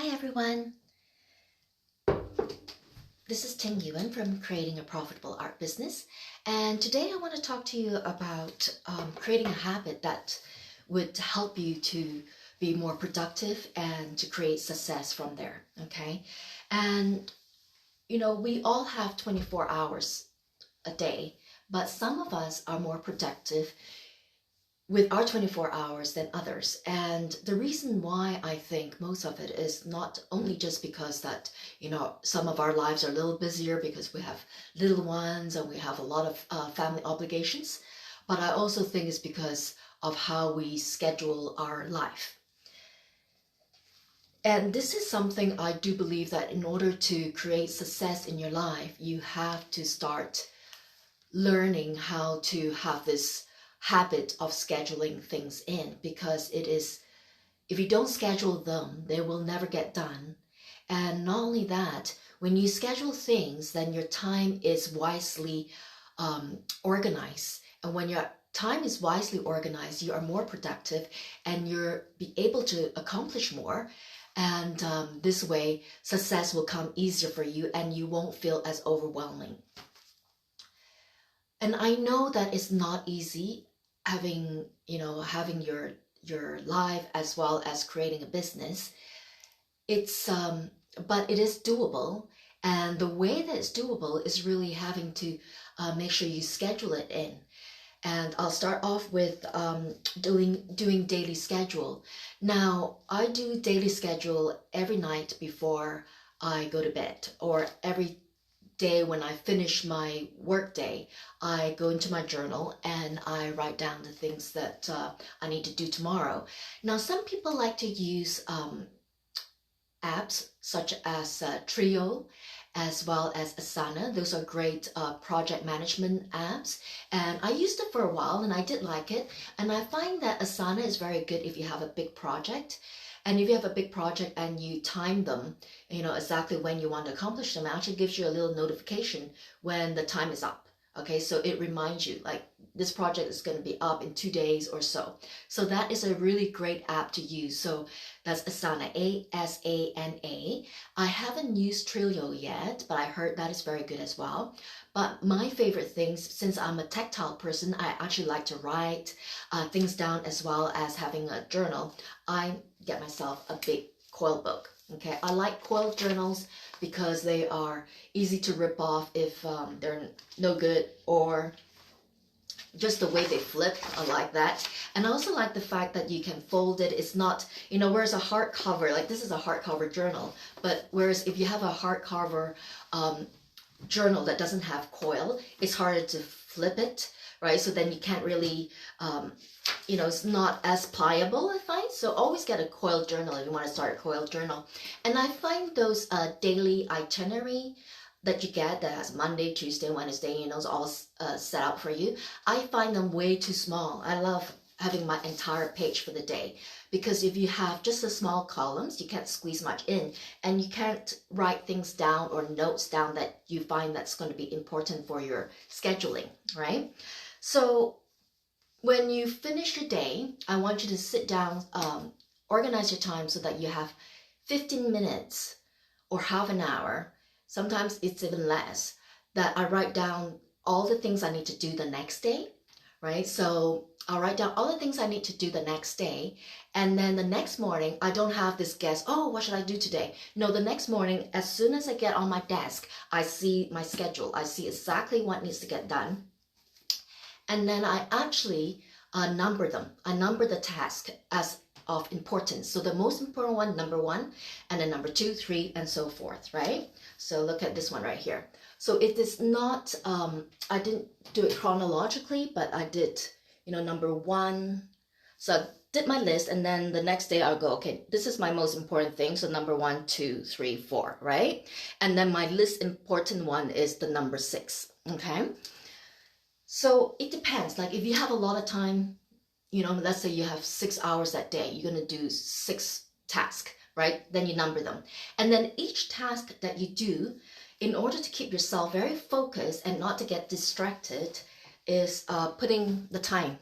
Hi everyone, this is Ting Yuan from Creating a Profitable Art Business, and today I want to talk to you about creating a habit that would help you to be more productive and to create success from there, okay? And we all have 24 hours a day, but some of us are more productive with our 24 hours than others. And the reason why I think most of it is not only just because that, some of our lives are a little busier because we have little ones and we have a lot of family obligations, but I also think it's because of how we schedule our life. And this is something I do believe that in order to create success in your life, you have to start learning how to have this habit of scheduling things in, because it is, if you don't schedule them, they will never get done. And not only that, when you schedule things, then your time is wisely organized. And when your time is wisely organized, you are more productive and you'll be able to accomplish more. And this way, success will come easier for you and you won't feel as overwhelming. And I know that it's not easy having your life as well as creating a business. It's but it is doable, and the way that it's doable is really having to make sure you schedule it in. And I'll start off with doing daily schedule. Now, I do daily schedule every night before I go to bed, or every day when I finish my work day, I go into my journal and I write down the things that I need to do tomorrow. Now, some people like to use apps such as Trio as well as Asana. Those are great project management apps, and I used it for a while and I did like it. And I find that Asana is very good if you have a big project. And if you have a big project and you time them, exactly when you want to accomplish them, it actually gives you a little notification when the time is up. Okay, so it reminds you, like, this project is going to be up in 2 days or so. So that is a really great app to use. So that's Asana, ASANA. I haven't used Trello yet, but I heard that is very good as well. But my favorite things, since I'm a tactile person, I actually like to write things down as well as having a journal. I get myself a big coil book. Okay, I like coil journals because they are easy to rip off if they're no good, or just the way they flip. I like that. And I also like the fact that you can fold it. It's not, whereas a hardcover, like this is a hardcover journal, but whereas if you have a hardcover journal that doesn't have coil, it's harder to flip it, right? So then you can't really, it's not as pliable, I find. So always get a coil journal if you want to start a coil journal. And I find those daily itinerary that you get that has Monday, Tuesday, Wednesday, it's all set out for you. I find them way too small. I love having my entire page for the day, because if you have just the small columns, you can't squeeze much in, and you can't write things down or notes down that you find that's going to be important for your scheduling, right? So when you finish your day, I want you to sit down, organize your time so that you have 15 minutes or half an hour. Sometimes it's even less, that I write down all the things I need to do the next day, right? So I'll write down all the things I need to do the next day. And then the next morning, I don't have this guess, oh, what should I do today? No, the next morning, as soon as I get on my desk, I see my schedule. I see exactly what needs to get done. And then I actually number them. I number the task as of importance. So the most important one, number 1, and then number 2, 3, and so forth, right? So look at this one right here. So it is not, I didn't do it chronologically, but I did, number 1. So I did my list, and then the next day I'll go, okay, this is my most important thing. So number 1, 2, 3, 4, right? And then my least important one is the number 6, okay? So it depends. Like if you have a lot of time, let's say you have 6 hours that day, you're going to do 6 tasks, right? Then you number them. And then each task that you do, in order to keep yourself very focused and not to get distracted, is putting the time.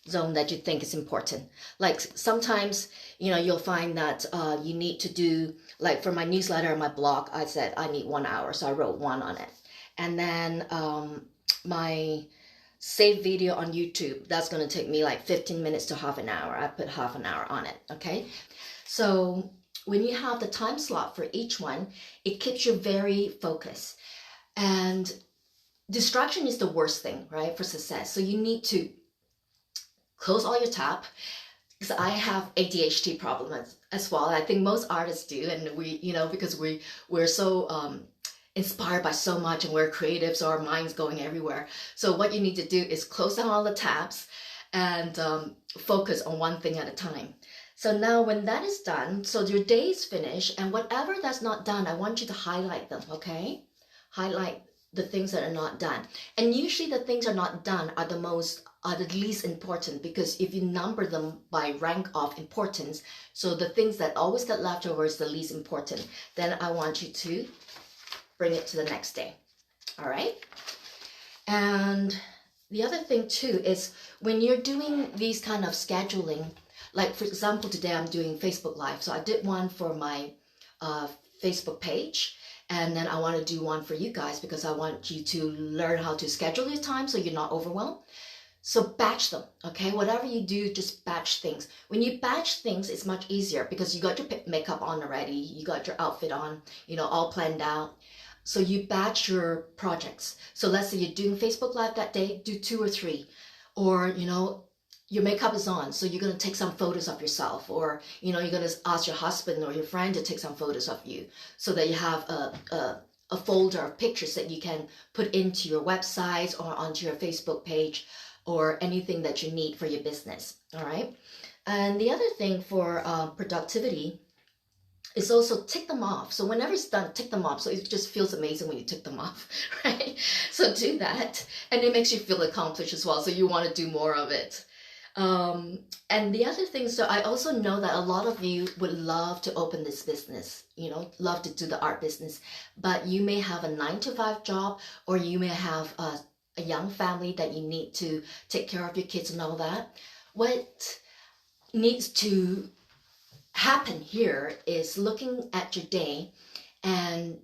zone that you think is important. Like sometimes, you'll find that you need to do, like for my newsletter and my blog, I said I need 1 hour, so I wrote 1 on it. And then my save video on YouTube, that's going to take me like 15 minutes to half an hour. I put half an hour on it, okay? So when you have the time slot for each one, it keeps you very focused. And distraction is the worst thing, right, for success. So you need to close all your tab, because I have ADHD problems as well. I think most artists do, and we, because we're so inspired by so much and we're creative, so our mind's going everywhere. So what you need to do is close down all the tabs and focus on one thing at a time. So now when that is done, so your day is finished, and whatever that's not done, I want you to highlight them, okay? Highlight the things that are not done. And usually the things are not done are the least important, because if you number them by rank of importance, so the things that always get left over is the least important, then I want you to bring it to the next day. All right? And the other thing too is when you're doing these kind of scheduling, like for example, today I'm doing Facebook Live. So I did one for my Facebook page, and then I want to do one for you guys because I want you to learn how to schedule your time so you're not overwhelmed. So batch them, okay? Whatever you do, just batch things. When you batch things, it's much easier because you got your makeup on already, you got your outfit on, all planned out. So you batch your projects. So let's say you're doing Facebook Live that day, do 2 or 3. Or, your makeup is on, so you're going to take some photos of yourself. Or, you're going to ask your husband or your friend to take some photos of you so that you have a folder of pictures that you can put into your website or onto your Facebook page or anything that you need for your business, all right? And the other thing for productivity is also tick them off. So whenever it's done, tick them off. So it just feels amazing when you tick them off, right? So do that. And it makes you feel accomplished as well. So you want to do more of it. And the other thing, so I also know that a lot of you would love to open this business, love to do the art business, but you may have a 9-to-5 job, or you may have a young family that you need to take care of your kids and all that. What needs to happen here is looking at your day and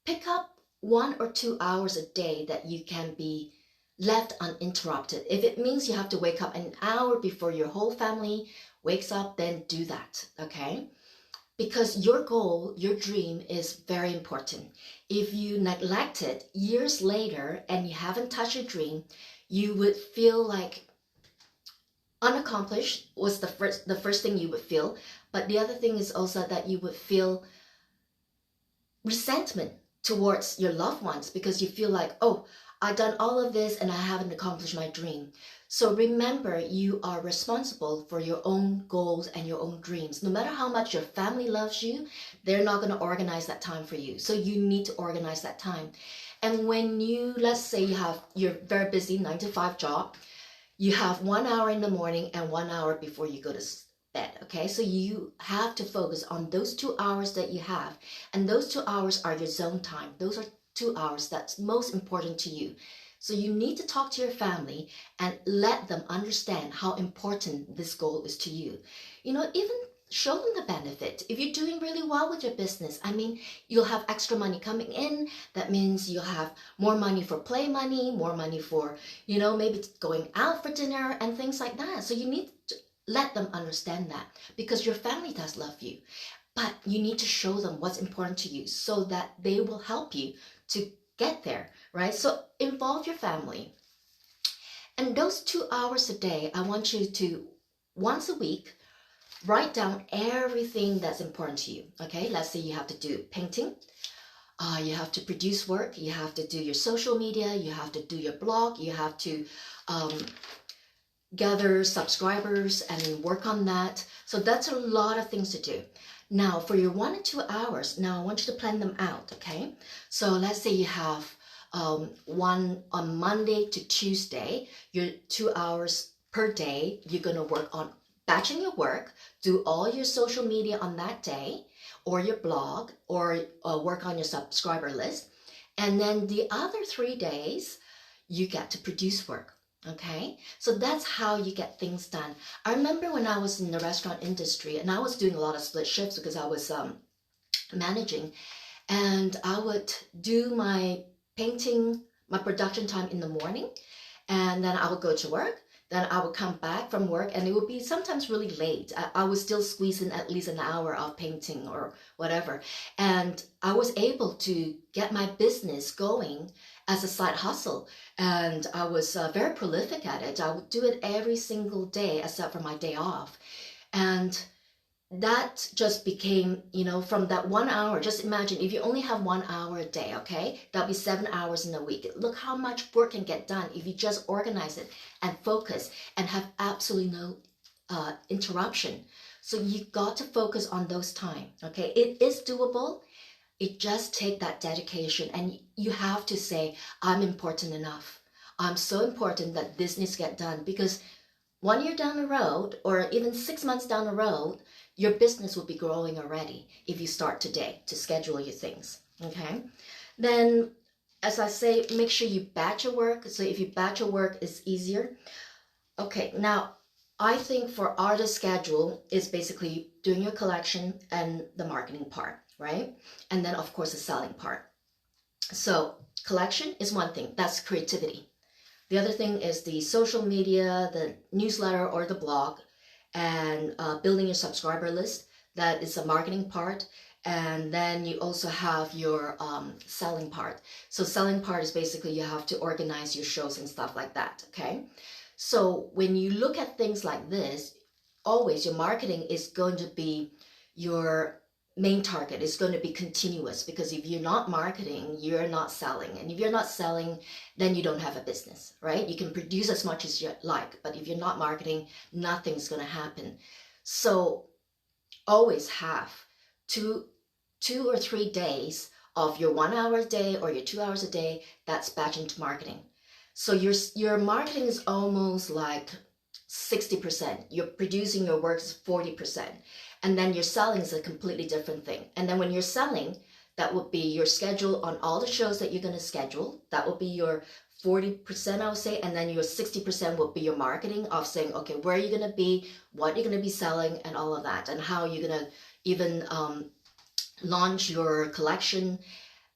pick up 1 or 2 hours a day that you can be left uninterrupted. If it means you have to wake up an hour before your whole family wakes up, then do that, okay? Because your goal, your dream is very important. If you neglect it years later and you haven't touched your dream, you would feel like unaccomplished was the first thing you would feel. But the other thing is also that you would feel resentment towards your loved ones because you feel like, oh, I've done all of this and I haven't accomplished my dream. So remember, you are responsible for your own goals and your own dreams. No matter how much your family loves you, they're not going to organize that time for you. So you need to organize that time. And when you, let's say you're very busy 9-to-5 job, you have 1 hour in the morning and 1 hour before you go to bed, okay? So you have to focus on those 2 hours that you have. And those 2 hours are your zone time. Those are 2 hours that's most important to you. So you need to talk to your family and let them understand how important this goal is to you. Even show them the benefit. If you're doing really well with your business, you'll have extra money coming in. That means you'll have more money for play money, more money for, maybe going out for dinner and things like that. So you need to let them understand that because your family does love you. But you need to show them what's important to you so that they will help you to get there, right? So involve your family. And those 2 hours a day, I want you to, once a week, write down everything that's important to you, okay? Let's say you have to do painting, you have to produce work, you have to do your social media, you have to do your blog, you have to gather subscribers and work on that. So that's a lot of things to do. Now, for your 1 or 2 hours, now I want you to plan them out, okay? So let's say you have one on Monday to Tuesday, your 2 hours per day, you're going to work on batching your work, do all your social media on that day, or your blog, or work on your subscriber list. And then the other 3 days, you get to produce work, Okay, so that's how you get things done. I remember when I was in the restaurant industry and I was doing a lot of split shifts because I was managing, and I would do my painting, my production time in the morning, and then I would go to work. Then I would come back from work, and it would be sometimes really late. I would still squeeze in at least an hour of painting or whatever. And I was able to get my business going as a side hustle. And I was very prolific at it. I would do it every single day except for my day off. And that just became, from that 1 hour, just imagine if you only have 1 hour a day, okay? That'll be 7 hours in a week. Look how much work can get done if you just organize it and focus and have absolutely no interruption. So you got to focus on those time, okay? It is doable. It just take that dedication, and you have to say, I'm important enough. I'm so important that this needs to get done, because 1 year down the road, or even 6 months down the road, your business will be growing already if you start today to schedule your things, okay? Then, as I say, make sure you batch your work. So if you batch your work, it's easier. Okay, now, I think for artist schedule is basically doing your collection and the marketing part, right? And then, of course, the selling part. So collection is one thing. That's creativity. The other thing is the social media, the newsletter or the blog, and building your subscriber list. That is the marketing part. And then you also have your selling part. So selling part is basically you have to organize your shows and stuff like that, okay? So when you look at things like this, always your marketing is going to be your main target. Is going to be continuous, because if you're not marketing, you're not selling. And if you're not selling, then you don't have a business, right? You can produce as much as you like, but if you're not marketing, nothing's going to happen. So always have two or 3 days of your 1 hour a day or your 2 hours a day that's batch into marketing. So your marketing is almost like 60%. You're producing your works 40%. And then your selling is a completely different thing. And then when you're selling, that would be your schedule on all the shows that you're going to schedule. That will be your 40%, I would say. And then your 60% will be your marketing of saying, okay, where are you going to be, what you're going to be selling, and all of that, and how you're going to even launch your collection,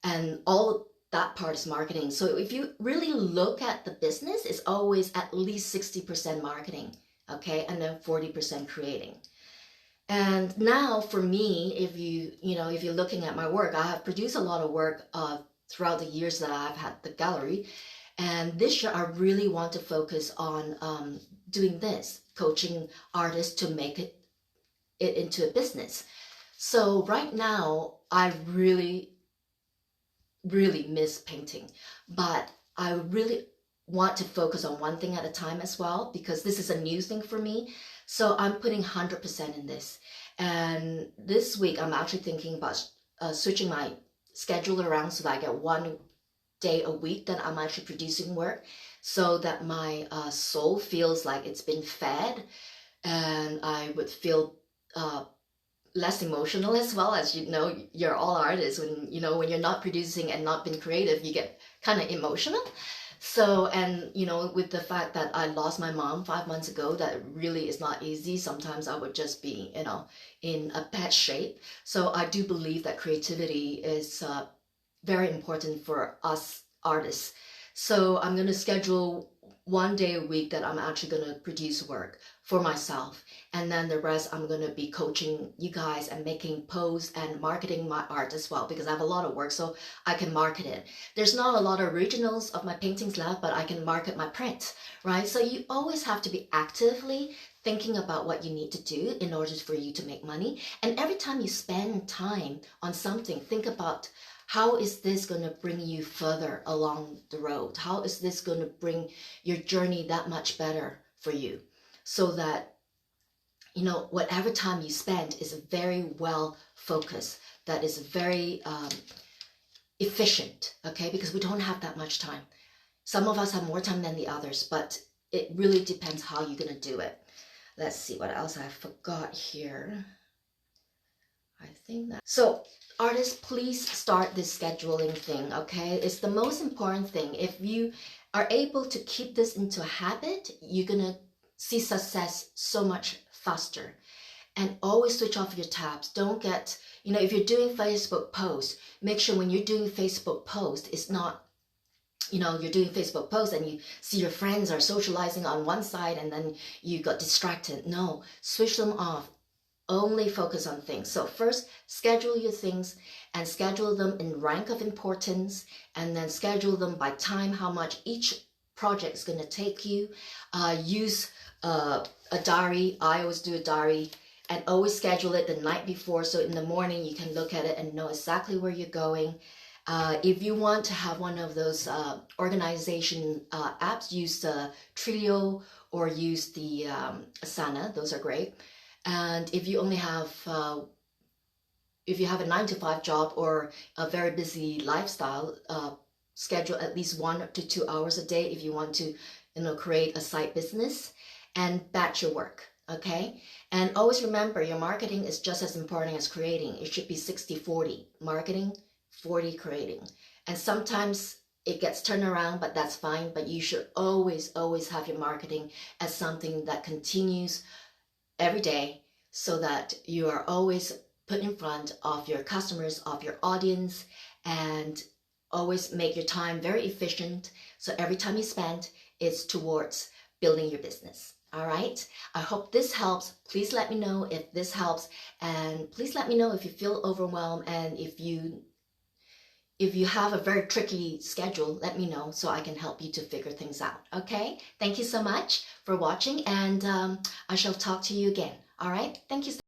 and all that part is marketing. So if you really look at the business, it's always at least 60% marketing, okay, and then 40% creating. And now for me, if you're looking at my work, I have produced a lot of work throughout the years that I've had the gallery. And this year I really want to focus on doing this, coaching artists to make it into a business. So right now I really, really miss painting, but I really want to focus on one thing at a time as well, because this is a new thing for me. So I'm putting 100% in this. And this week I'm actually thinking about switching my schedule around so that I get 1 day a week that I'm actually producing work, so that my soul feels like it's been fed, and I would feel less emotional as well. As you're all artists. When you're not producing and not being creative, you get kind of emotional. So, and with the fact that I lost my mom 5 months ago, that really is not easy. Sometimes I would just be, in a bad shape. So I do believe that creativity is very important for us artists. So I'm going to schedule 1 day a week that I'm actually going to produce work for myself. And then the rest, I'm going to be coaching you guys and making posts and marketing my art as well, because I have a lot of work, so I can market it. There's not a lot of originals of my paintings left, but I can market my prints, right? So you always have to be actively thinking about what you need to do in order for you to make money. And every time you spend time on something, think about, how is this going to bring you further along the road? How is this going to bring your journey that much better for you? So that, whatever time you spend is very well focused, that is very efficient, okay? Because we don't have that much time. Some of us have more time than the others, but it really depends how you're going to do it. Let's see what else I forgot here. I think that. So artists, please start this scheduling thing, okay? It's the most important thing. If you are able to keep this into a habit, you're gonna see success so much faster. And always switch off your tabs. Don't get, if you're doing Facebook posts, make sure when you're doing Facebook posts, it's not, you're doing Facebook posts and you see your friends are socializing on one side and then you got distracted. No, switch them off. Only focus on things. So first, schedule your things and schedule them in rank of importance, and then schedule them by time, how much each project is going to take you. Use a diary. I always do a diary, and always schedule it the night before, so in the morning you can look at it and know exactly where you're going. If you want to have one of those organization apps, use Trello or use the Asana. Those are great. And if you only have, if you have a 9-to-5 job or a very busy lifestyle, schedule at least 1 to 2 hours a day if you want to, create a side business, and batch your work. Okay. And always remember, your marketing is just as important as creating. It should be 60-40 marketing, 40 creating. And sometimes it gets turned around, but that's fine. But you should always have your marketing as something that continues every day, so that you are always put in front of your customers, of your audience, and always make your time very efficient. So every time you spend, it's towards building your business. All right. I hope this helps. Please let me know if this helps, and please let me know if you feel overwhelmed, and if you have a very tricky schedule, let me know so I can help you to figure things out. Okay. Thank you so much for watching, and I shall talk to you again. All right. Thank you.